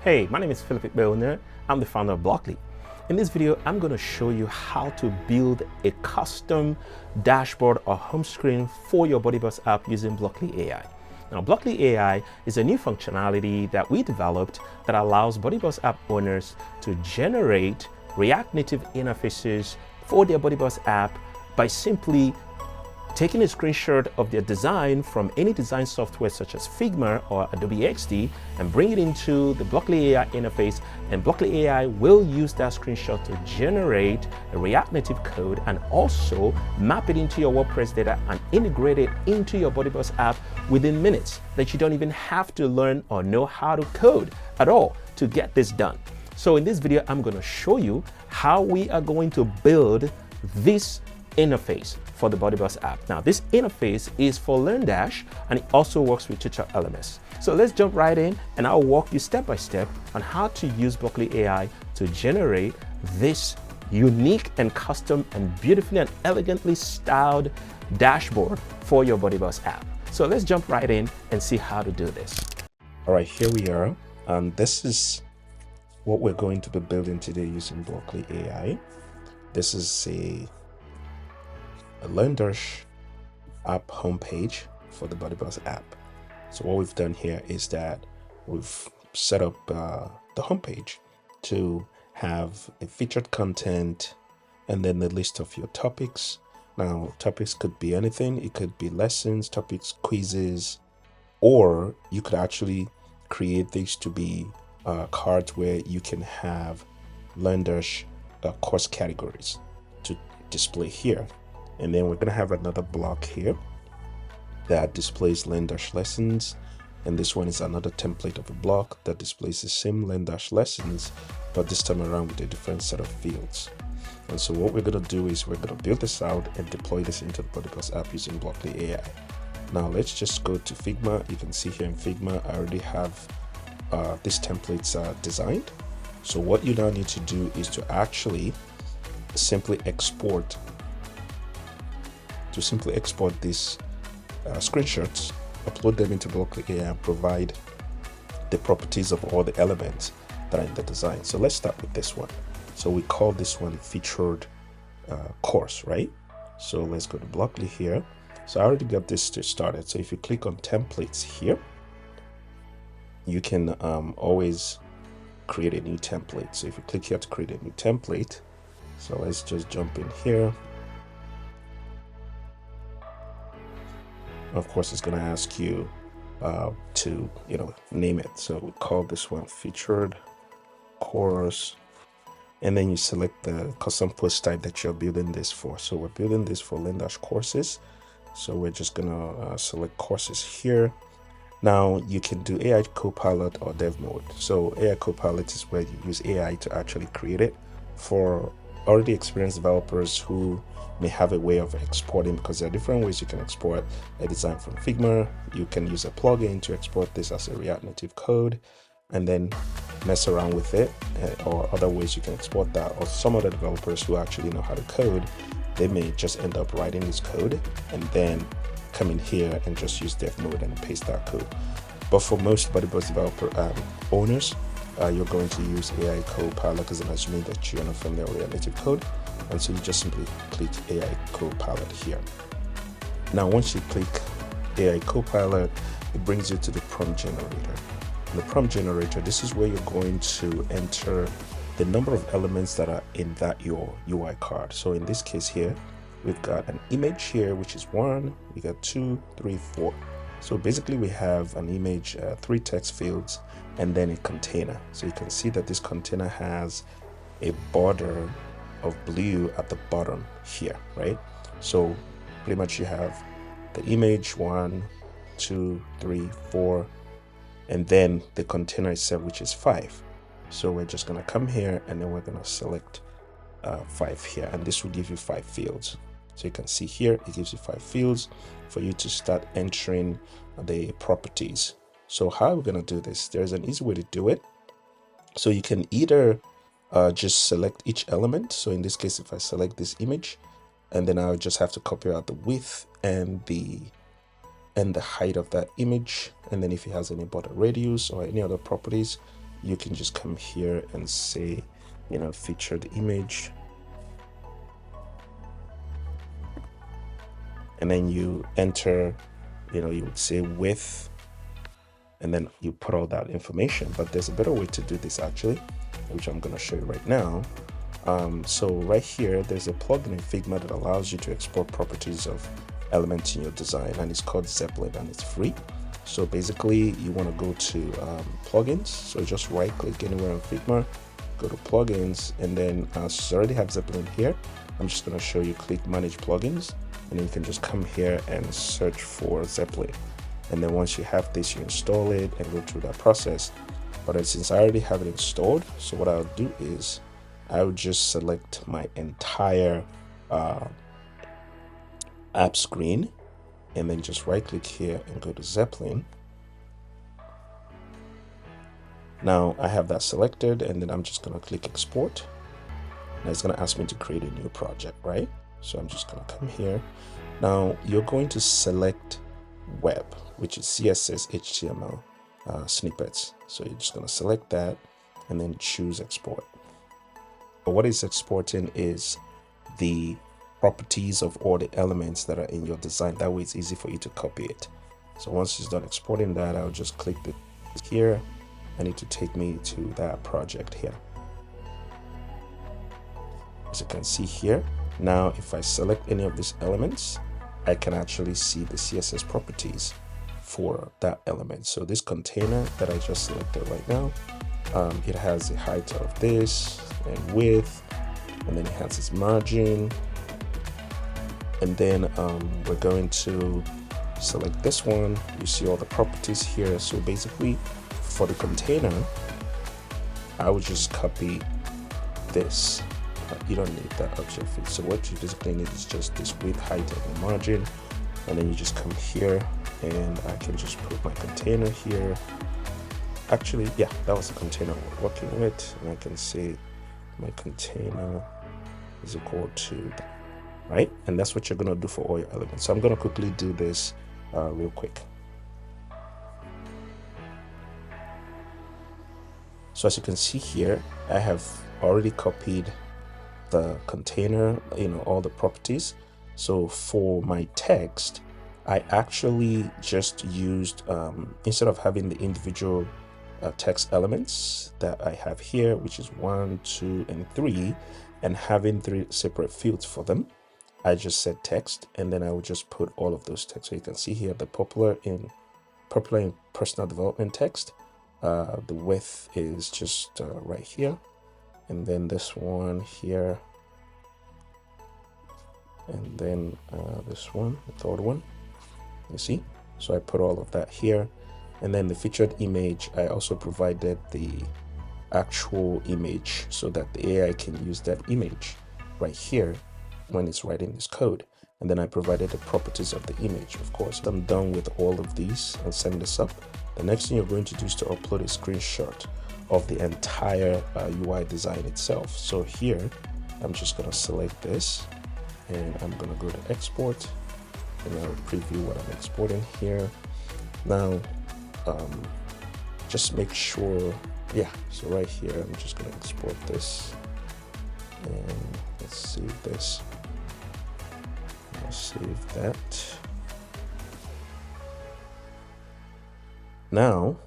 Hey, my name is Philip Belner. I'm the founder of Blockli. In this video, I'm going to show you how to build a custom dashboard or home screen for your BuddyBoss app using Blockli AI. Now, Blockli AI is a new functionality that we developed that allows BuddyBoss app owners to generate React Native interfaces for their BuddyBoss app by simply taking a screenshot of their design from any design software such as Figma or Adobe XD and bring it into the Blockli AI interface, and Blockli AI will use that screenshot to generate a React Native code and also map it into your WordPress data and integrate it into your BuddyBoss app within minutes, that you don't even have to learn or know how to code at all to get this done. So in this video, I'm going to show you how we are going to build this interface for the BuddyBoss app. Now, this interface is for LearnDash and it also works with Tutor LMS. So let's jump right in and I'll walk you step by step on how to use Blockli AI to generate this unique and custom and beautifully and elegantly styled dashboard for your BuddyBoss app. So let's jump right in and see how to do this. All right, here we are. And this is what we're going to be building today using Blockli AI. This is a LearnDash app homepage for the BuddyBoss app. So what we've done here is that we've set up the homepage to have a featured content and then the list of your topics. Now, topics could be anything. It could be lessons, topics, quizzes, or you could actually create these to be cards where you can have LearnDash course categories to display here. And then we're going to have another block here that displays LearnDash lessons. And this one is another template of a block that displays the same LearnDash lessons, but this time around with a different set of fields. And so what we're going to do is we're going to build this out and deploy this into the BuddyBoss app using Blockli AI. Now let's just go to Figma. You can see here in Figma, I already have these templates designed. So what you now need to do is to actually simply export these screenshots, upload them into Blockli AI and provide the properties of all the elements that are in the design. So let's start with this one. So we call this one featured course, right? So let's go to Blockli here. So I already got this started. So if you click on templates here, you can always create a new template. So if you click here to create a new template, so let's just jump in here. Of course, it's going to ask you to, name it. So we call this one featured course, and then you select the custom post type that you're building this for. So we're building this for LearnDash courses. So we're just going to select courses here. Now you can do AI Copilot or Dev Mode. So AI Copilot is where you use AI to actually create it for already experienced developers who may have a way of exporting, because there are different ways you can export a design from Figma. You can use a plugin to export this as a React Native code and then mess around with it, or other ways you can export that. Or some other developers who actually know how to code, they may just end up writing this code and then come in here and just use Dev Mode and paste that code. But for most BuddyBoss developer owners, you're going to use AI Copilot, because I'm assuming that you're not familiar with React Native code. And so you just simply click AI Copilot here. Now, once you click AI Copilot, it brings you to the prompt generator. In the prompt generator, this is where you're going to enter the number of elements that are in that your UI card. So in this case here, we've got an image here, which is 1, we got 2, 3, 4. So basically we have an image, 3 text fields, and then a container. So you can see that this container has a border of blue at the bottom here, right? So pretty much you have the image 1, 2, 3, 4, and then the container itself, which is 5. So we're just gonna come here and then we're gonna select 5 here, and this will give you 5 fields. So you can see here, it gives you 5 fields for you to start entering the properties. So how are we gonna do this? There's an easy way to do it. So you can either just select each element. So in this case, if I select this image, and then I'll just have to copy out the width and the height of that image. And then if it has any border radius or any other properties, you can just come here and say, you know, featured image, and then you enter, you know, you would say width, and then you put all that information. But there's a better way to do this actually, which I'm going to show you right now. So right here, there's a plugin in Figma that allows you to export properties of elements in your design, and it's called Zeppelin, and it's free. So basically you want to go to plugins. So just right click anywhere on Figma, go to plugins, and then since I already have Zeppelin here, I'm just going to show you, click manage plugins, and then you can just come here and search for Zeppelin. And then once you have this, you install it and go through that process. But then since I already have it installed, so what I'll do is I would just select my entire app screen, and then just right click here and go to Zeppelin. Now I have that selected, and then I'm just going to click export. Now it's going to ask me to create a new project, right? So I'm just going to come here. Now you're going to select web, which is CSS, HTML snippets. So you're just going to select that and then choose export. But what it's exporting is the properties of all the elements that are in your design. That way it's easy for you to copy it. So once it's done exporting that, I'll just click the here, and it to take me to that project here. As you can see here, now if I select any of these elements, I can actually see the CSS properties for that element. So this container that I just selected right now, it has the height of this and width, and then it has its margin, and then we're going to select this one. You see all the properties here. So basically for the container, I would just copy this. You don't need that object feed. So what you basically need is just this width, height, and the margin, and then you just come here, and I can just put my container here. Actually, yeah, that was the container we're working with, and I can say my container is equal to that, right? And that's what you're going to do for all your elements. So I'm going to quickly do this real quick. So as you can see here, I have already copied the container, you know, all the properties. So for my text, I actually just used, instead of having the individual text elements that I have here, which is 1, 2, and 3, and having 3 separate fields for them, I just said text, and then I would just put all of those text. So you can see here the popular in personal development text, the width is just right here, and then this one here, and then this one, the third one, you see. So I put all of that here, and then the featured image, I also provided the actual image so that the AI can use that image right here when it's writing this code. And then I provided the properties of the image. Of course, I'm done with all of these and send this up. The next thing you're going to do is to upload a screenshot of the entire UI design itself. So here, I'm just going to select this, and I'm going to go to export, and I'll preview what I'm exporting here. Now, just make sure, yeah, so right here, I'm just going to export this, and let's save this. I'll save that. Now,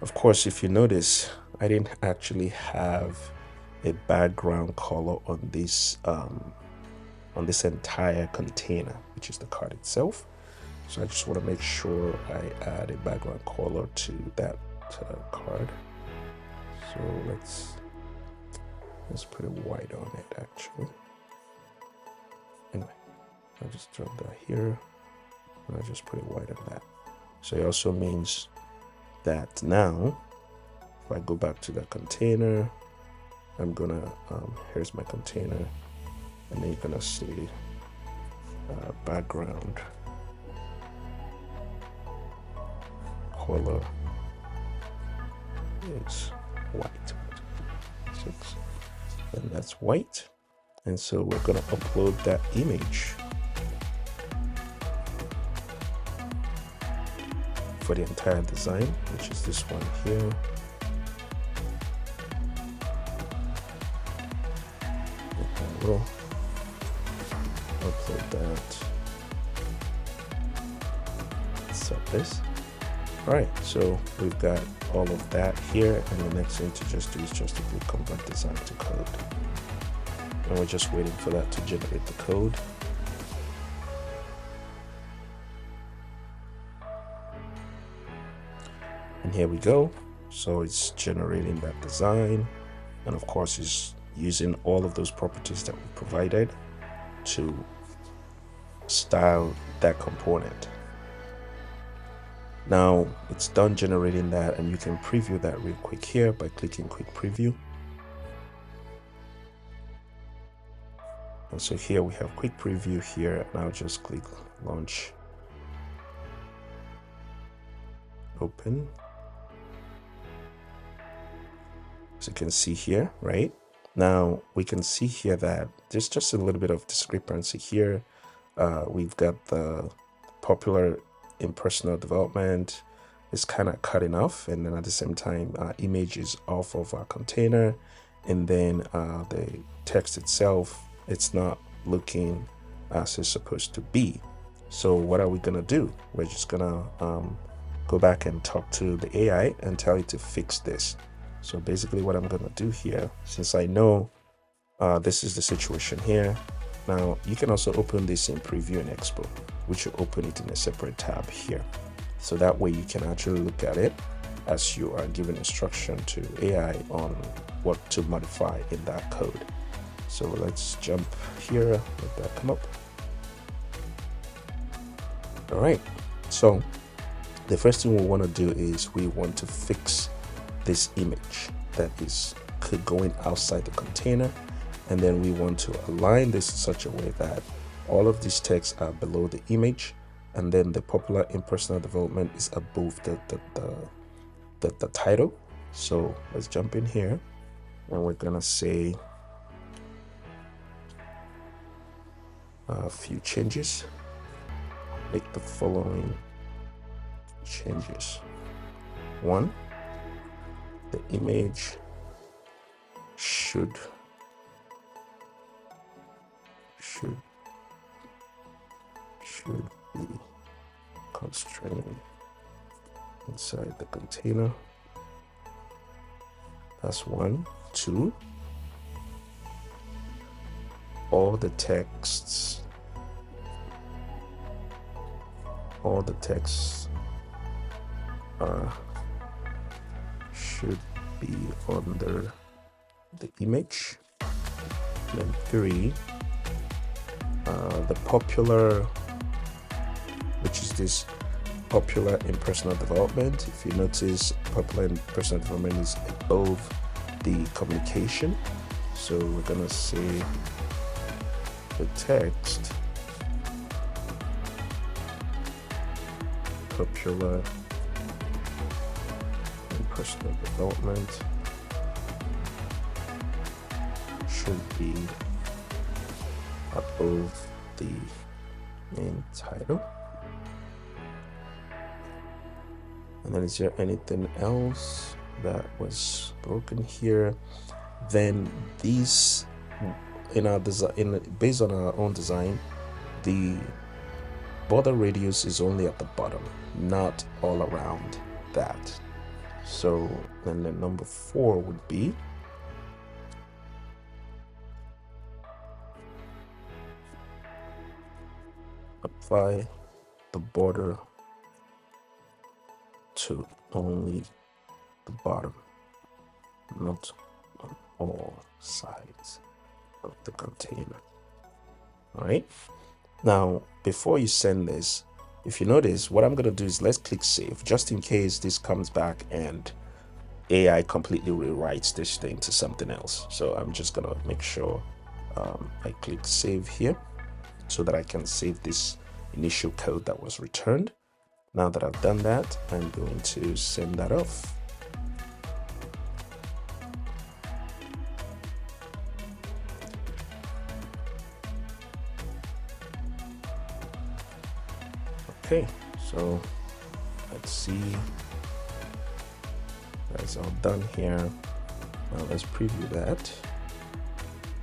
of course, if you notice, I didn't actually have a background color on this entire container, which is the card itself. So I just want to make sure I add a background color to that card. So let's put a white on it actually. Anyway, I'll just drop that here, and I'll just put a white on that. So it also means that now, if I go back to the container, I'm gonna, here's my container, and then you're gonna see background color is white. 6, and that's white. And so we're gonna upload that image for the entire design, which is this one here. I will upload that. Set this. All right, so we've got all of that here, and the next thing to just do is just to click convert design to code, and we're just waiting for that to generate the code. And here we go. So it's generating that design, and of course it's using all of those properties that we provided to style that component. Now it's done generating that, and you can preview that real quick here by clicking quick preview. And so here we have quick preview here, and I'll just click launch, open. As you can see here, right? Now we can see here that there's just a little bit of discrepancy here. We've got the popular in personal development is kind of cutting off, and then at the same time image is off of our container, and then the text itself, it's not looking as it's supposed to be. So what are we gonna do? We're just gonna go back and talk to the AI and tell it to fix this. So basically what I'm gonna do here, since I know this is the situation here, now you can also open this in preview and expo, which will open it in a separate tab here. So that way you can actually look at it as you are giving instruction to AI on what to modify in that code. So let's jump here, let that come up. All right, so the first thing we want to do is we want to fix this image that is going outside the container, and then we want to align this in such a way that all of these texts are below the image, and then the popular in personal development is above the title. So let's jump in here, and we're gonna say a few changes. Make the following changes. 1, the image should be constrained inside the container. That's 1. 2, all the texts should be under the image. Then 3, the popular, which is this popular in personal development. If you notice, popular in personal development is above the communication. So we're gonna say the text popular in personal development should be above the main title. And then is there anything else that was broken here? Then these, in our design, based on our own design, the border radius is only at the bottom, not all around that. So then the number 4 would be apply the border to only the bottom, not on all sides of the container. All right. Now, before you send this, if you notice, what I'm going to do is let's click save, just in case this comes back and AI completely rewrites this thing to something else. So I'm just going to make sure I click save here so that I can save this initial code that was returned. Now that I've done that, I'm going to send that off. Okay, so Let's see. That's all done here. Now let's preview that.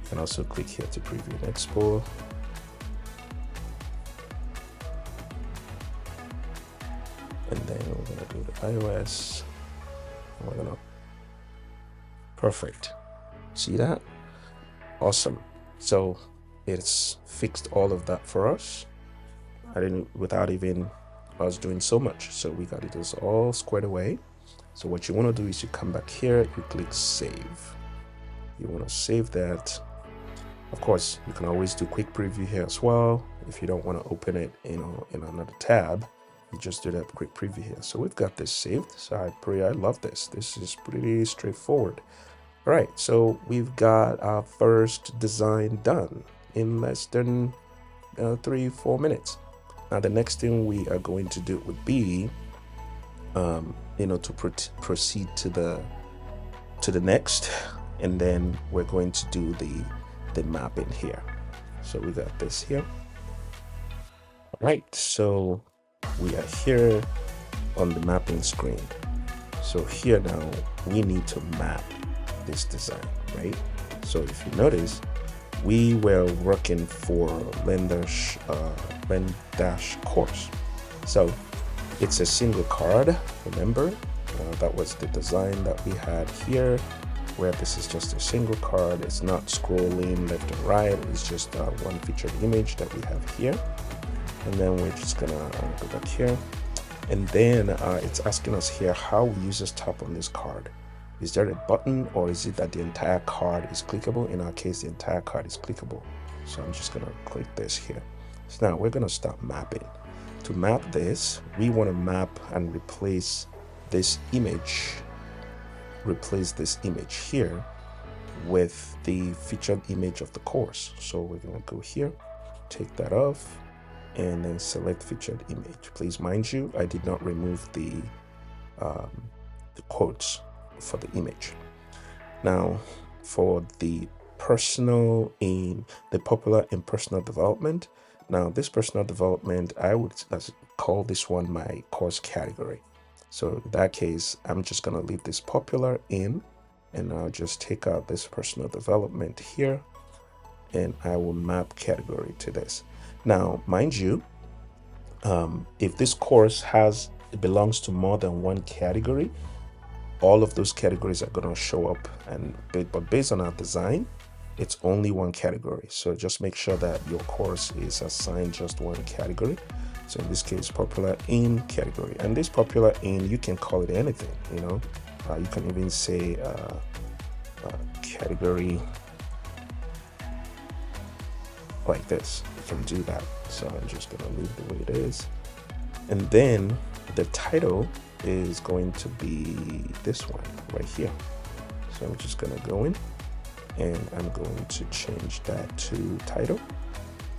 And also click here to preview and export. And then we're gonna go to iOS. And we're gonna, perfect. See that? Awesome. So it's fixed all of that for us. Without even us doing so much. So we got it all squared away. So what you want to do is you come back here, you click save. You want to save that. Of course, you can always do quick preview here as well. If you don't want to open it, in another tab, you just do that quick preview here. So we've got this saved. So I love this. This is pretty straightforward. All right, so we've got our first design done in less than 3-4 minutes. Now the next thing we are going to do would be to proceed to the next, and then we're going to do the mapping here. So we got this here. All right, so we are here on the mapping screen. So here now we need to map this design, right? So if you notice, we were working for LearnDash course. So it's a single card, remember? That was the design that we had here, where this is just a single card. It's not scrolling left and right. It's just one featured image that we have here. And then we're just gonna go back here. And then it's asking us here how users tap on this card. Is there a button, or is it that the entire card is clickable? In our case, the entire card is clickable. So I'm just gonna click this here. So now we're gonna start mapping. To map this, we want to map and replace this image here with the featured image of the course. So we're going to go here, take that off, and then select featured image. Please mind you, I did not remove the quotes for the image. Now for the popular in personal development. Now this personal development, I would call this one my course category. So in that case, I'm just going to leave this popular in, and I'll just take out this personal development here, and I will map category to this. Now, mind you, if this course belongs to more than one category, all of those categories are going to show up, but based on our design, it's only one category. So just make sure that your course is assigned just one category. So in this case, popular in category. And this popular in, you can call it anything, you can even say category like this. You can do that. So I'm just going to leave the way it is. And then the title is going to be this one right here. So I'm just going to go in, and I'm going to change that to title,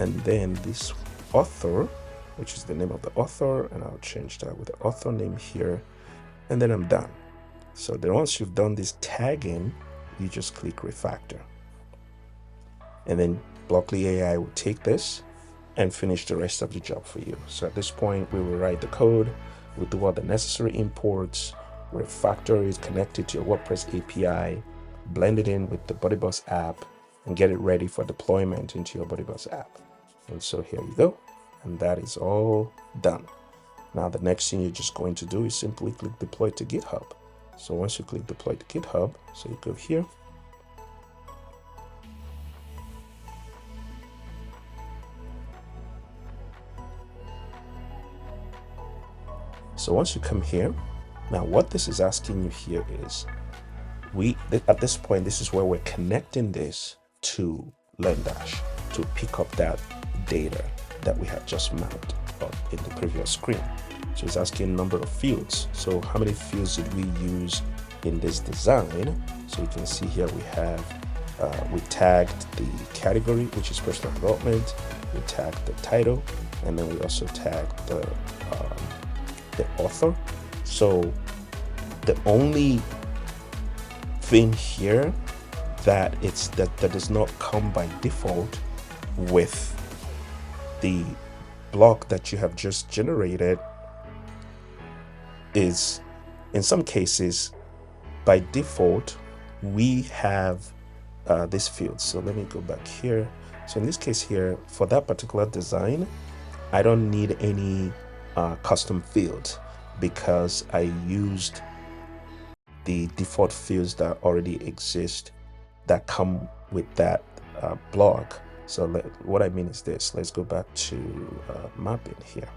and then this author, which is the name of the author, and I'll change that with the author name here, and then I'm done. So then once you've done this tagging, you just click refactor, and then Blockli AI will take this and finish the rest of the job for you. So at this point, we will write the code, we'll do all the necessary imports, refactor is connected to your WordPress API, blend it in with the BuddyBoss app, and get it ready for deployment into your BuddyBoss app. And so here you go, and that is all done. Now the next thing you're just going to do is simply click deploy to GitHub. So once you click deploy to GitHub, so you go here, so once you come here, now what this is asking you here is, at this point, this is where we're connecting this to LearnDash to pick up that data that we had just mapped up in the previous screen. So it's asking a number of fields. So how many fields did we use in this design? So you can see here we tagged the category, which is personal development. We tagged the title, and then we also tagged the author. So the only thing here that does not come by default with the block that you have just generated is in some cases, by default, we have this field. So let me go back here. So in this case here, for that particular design, I don't need any custom fields because I used the default fields that already exist that come with that blog. So what I mean is this. Let's go back to mapping here.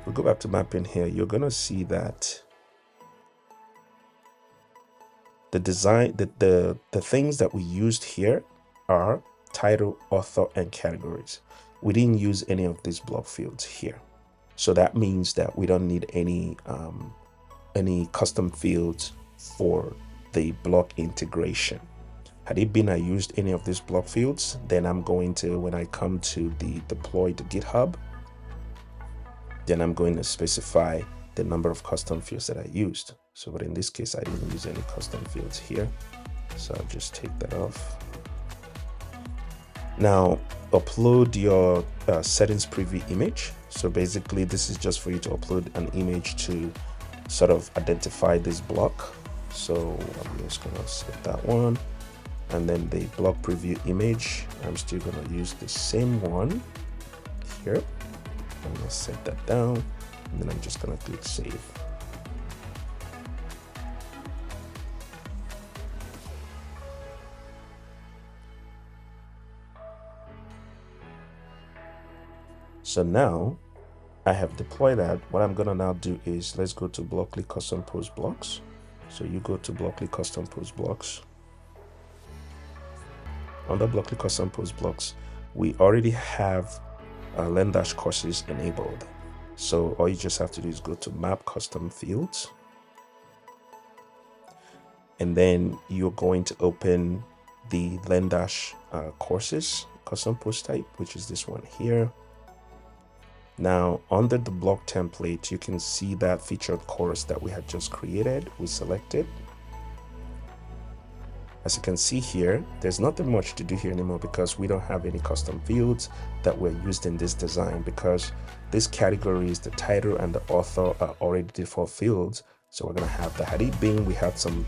If we go back to mapping here, you're gonna see that the design, the things that we used here are title, author, and categories. We didn't use any of these block fields here. So that means that we don't need any custom fields for the block integration. Had it been I used any of these block fields, then I'm going to, when I come to the deploy to GitHub, then I'm going to specify the number of custom fields that I used. So, but in this case, I didn't use any custom fields here. So I'll just take that off. Now, upload your settings preview image. So basically, this is just for you to upload an image to sort of identify this block. So I'm just gonna set that one. And then the block preview image, I'm still gonna use the same one here. I'm gonna set that down, and then I'm just gonna click save. So now I have deployed that. What I'm gonna now do is let's go to Blockli custom post blocks. So you go to Blockli custom post blocks. Under Blockli custom post blocks, we already have LearnDash courses enabled. So all you just have to do is go to map custom fields. And then you're going to open the LearnDash courses custom post type, which is this one here. Now, under the block template, you can see that featured course that we had just created. We selected. As you can see here, there's nothing much to do here anymore because we don't have any custom fields that were used in this design because this categories, the title and the author are already default fields. So we're going to have the had it been we had some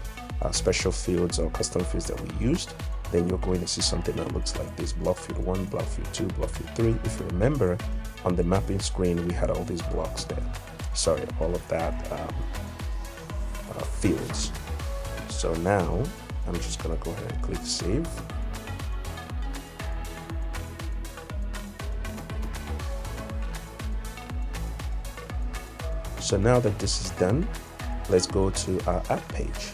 special fields or custom fields that we used, then you're going to see something that looks like this: block field 1, block field 2, block field 3. If you remember, on the mapping screen, we had all these blocks there. Sorry, all of that fields. So now I'm just gonna go ahead and click save. So now that this is done, let's go to our app page.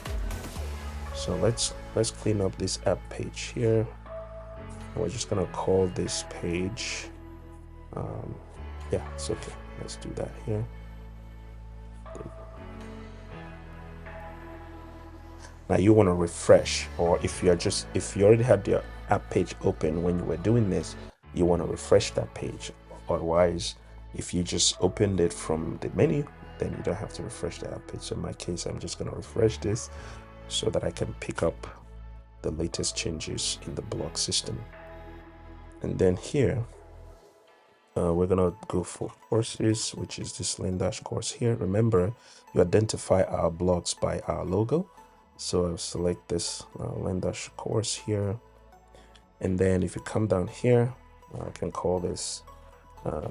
So let's clean up this app page here. We're just gonna call this page. Yeah, it's okay. Let's do that here. Now you want to refresh, or if you already had your app page open when you were doing this, you want to refresh that page. Otherwise, if you just opened it from the menu, then you don't have to refresh the app page. So in my case, I'm just going to refresh this so that I can pick up the latest changes in the block system. And then here, we're gonna go for courses, which is this LearnDash course here. Remember, you identify our blocks by our logo. So I'll select this LearnDash course here. And then if you come down here, I can call this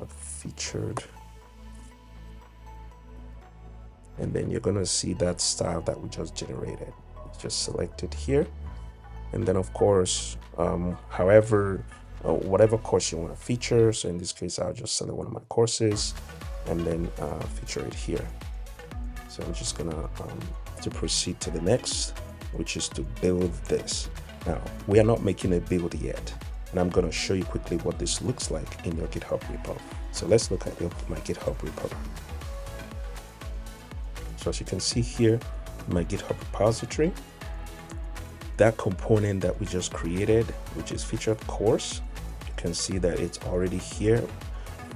featured. And then you're gonna see that style that we just generated. Just select it here. And then of course, whatever course you want to feature. So in this case, I'll just select one of my courses and then feature it here. So I'm just gonna to proceed to the next, which is to build this. Now, we are not making a build yet, and I'm gonna show you quickly what this looks like in your GitHub repo. So let's look at my GitHub repo. So as you can see here, my GitHub repository, that component that we just created, which is featured course, you can see that it's already here.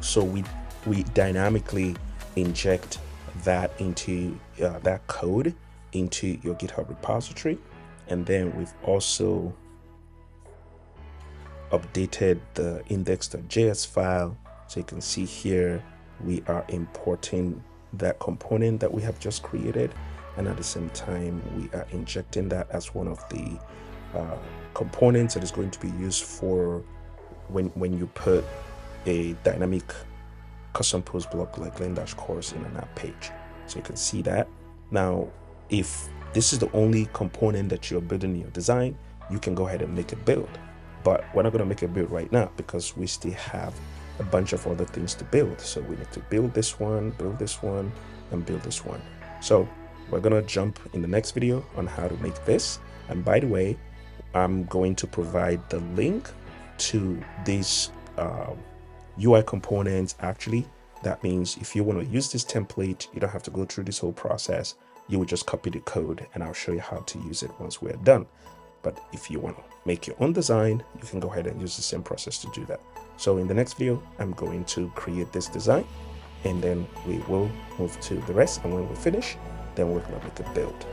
So we dynamically inject that into that code into your GitHub repository. And then we've also updated the index.js file. So you can see here we are importing that component that we have just created, and at the same time we are injecting that as one of the components that is going to be used for when you put a dynamic custom post block like LearnDash course in an app page. So you can see that. Now, if this is the only component that you're building in your design, you can go ahead and make a build. But we're not going to make a build right now because we still have a bunch of other things to build. So we need to build this one, and build this one. So we're going to jump in the next video on how to make this. And by the way, I'm going to provide the link to these UI components. Actually, that means if you want to use this template, you don't have to go through this whole process. You would just copy the code and I'll show you how to use it once we're done. But if you want to make your own design, you can go ahead and use the same process to do that. So in the next video, I'm going to create this design and then we will move to the rest. And when we finish, then we're going to make a build.